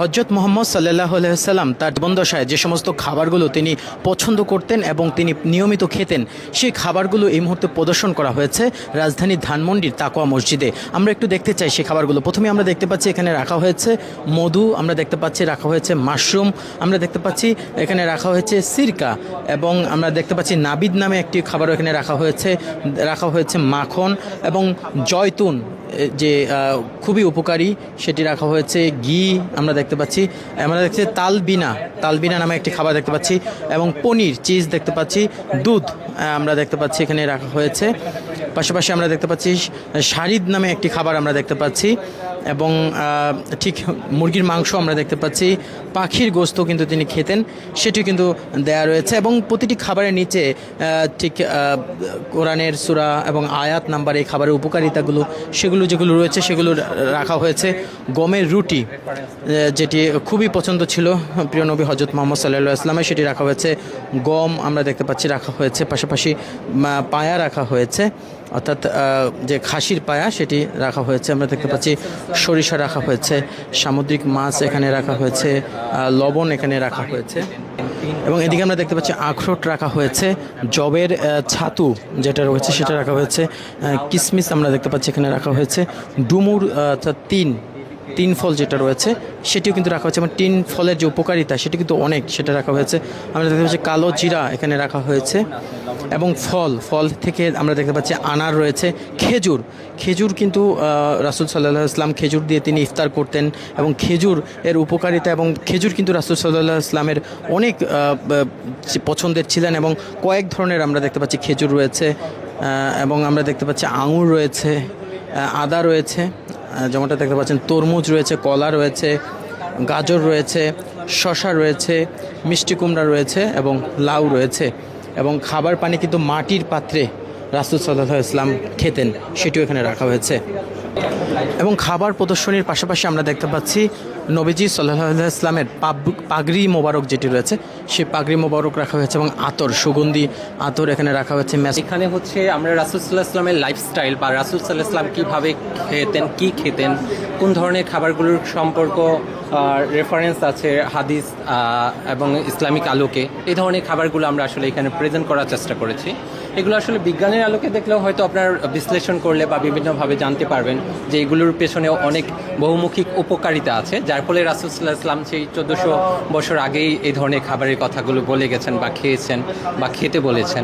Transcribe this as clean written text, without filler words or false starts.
হজরত মুহাম্মদ সাল্লাল্লাহু আলাইহি ওয়াসাল্লাম তার জীবদ্দশায় যে সমস্ত খাবারগুলো তিনি পছন্দ করতেন এবং তিনি নিয়মিত খেতেন সেই খাবারগুলো এই মুহূর্তে প্রদর্শন করা হয়েছে রাজধানী ধানমন্ডির তাকওয়া মসজিদে। আমরা একটু দেখতে চাই সেই খাবারগুলো। প্রথমে আমরা দেখতে পাচ্ছি এখানে রাখা হয়েছে মধু, আমরা দেখতে পাচ্ছি রাখা হয়েছে মাশরুম, আমরা দেখতে পাচ্ছি এখানে রাখা হয়েছে সিরকা, এবং আমরা দেখতে পাচ্ছি নাবিদ নামে একটি খাবারও এখানে রাখা হয়েছে মাখন এবং জয়তুন যে খুবই উপকারী সেটি রাখা হয়েছে, ঘি আমরা দেখতে পাচ্ছি, আমরা দেখছি তালবিনা নামে একটি খাবার দেখতে পাচ্ছি, এবং পনির চিজ দেখতে পাচ্ছি, দুধ আমরা দেখতে পাচ্ছি এখানে রাখা হয়েছে। পাশাপাশি আমরা দেখতে পাচ্ছি শারিদ নামে একটি খাবার আমরা দেখতে পাচ্ছি, এবং ঠিক মুরগির মাংস আমরা দেখতে পাচ্ছি, পাখির গোস্ত কিন্তু তিনি খেতেন সেটিও কিন্তু দেয়া রয়েছে, এবং প্রতিটি খাবারের নিচে ঠিক কোরআনের সূরা এবং আয়াত নাম্বার এই খাবারের উপকারিতাগুলো যেগুলো রয়েছে সেগুলো রাখা হয়েছে। গমের রুটি যেটি খুবই পছন্দ ছিল প্রিয় নবী হজরত মুহাম্মদ সাল্লাল্লাহু আলাইহি ওয়াসাল্লামের, সেটি রাখা হয়েছে। গম আমরা দেখতে পাচ্ছি রাখা হয়েছে, পাশাপাশি পায়া রাখা হয়েছে, অর্থাৎ যে খাসির পায়া সেটি রাখা হয়েছে। আমরা দেখতে পাচ্ছি সরিষা রাখা হয়েছে, সামুদ্রিক মাছ এখানে রাখা হয়েছে, লবণ এখানে রাখা হয়েছে, এবং এদিকে আমরা দেখতে পাচ্ছি আখরোট রাখা হয়েছে, জবের ছাতু যেটা রয়েছে সেটা রাখা হয়েছে, কিশমিশ আমরা দেখতে পাচ্ছি এখানে রাখা হয়েছে, ডুমুর অর্থাৎ তিন ফল যেটা রয়েছে সেটিও কিন্তু রাখা হয়েছে, এবং তিন ফলের যে উপকারিতা সেটি কিন্তু অনেক, সেটা রাখা হয়েছে। আমরা দেখতে পাচ্ছি কালো জিরা এখানে রাখা হয়েছে, এবং ফল থেকে আমরা দেখতে পাচ্ছি আনার রয়েছে, খেজুর কিন্তু রাসূল সাল্লাল্লাহু আলাইহি ওয়াসাল্লাম খেজুর দিয়ে তিনি ইফতার করতেন, এবং খেজুর এর উপকারিতা, এবং খেজুর কিন্তু রাসূল সাল্লাল্লাহু আলাইহি ওয়াসাল্লামের অনেক পছন্দের ছিলেন, এবং কয়েক ধরনের আমরা দেখতে পাচ্ছি খেজুর রয়েছে, এবং আমরা দেখতে পাচ্ছি আঙুর রয়েছে, আদা রয়েছে, যেমনটা দেখতে পাচ্ছেন তরমুজ রয়েছে, কলা রয়েছে, গাজর রয়েছে, শসা রয়েছে, মিষ্টি কুমড়া রয়েছে, এবং লাউ রয়েছে, এবং খাবার পানি কিন্তু মাটির পাত্রে রাসূল সাল্লাল্লাহু আলাইহি ওয়াসাল্লাম খেতেন সেটিও এখানে রাখা হয়েছে। এবং খাবার প্রদর্শনীর পাশাপাশি আমরা দেখতে পাচ্ছি নবীজি সাল্লাল্লাহু আলাইহি ওয়াসাল্লামের পাগড়ি মোবারক যেটি রয়েছে সেই পাগড়ি মোবারক রাখা হয়েছে, এবং সুগন্ধি আতর এখানে রাখা হয়েছে। এখানে হচ্ছে আমরা রাসূল সাল্লাল্লাহু আলাইহি ওয়াসাল্লামের লাইফস্টাইল বা রাসূল সাল্লাল্লাহু আলাইহি ওয়াসাল্লাম কীভাবে খেতেন, কোন ধরনের খাবারগুলোর সম্পর্ক রেফারেন্স আছে হাদিস এবং ইসলামিক আলোকে, এই ধরনের খাবারগুলো আমরা আসলে এখানে প্রেজেন্ট করার চেষ্টা করেছি। এগুলো আসলে বিজ্ঞানের আলোকে দেখলেও হয়তো আপনার বিশ্লেষণ করলে বা বিভিন্নভাবে জানতে পারবেন যে এগুলোর পেছনে অনেক বহুমুখী উপকারিতা আছে, যার ফলে রাসূল সাল্লাল্লাহু আলাইহি ওয়াসাল্লাম সেই 1400 বছর আগেই এই ধরনের খাবারের কথাগুলো বলে গেছেন বা খেয়েছেন বা খেতে বলেছেন।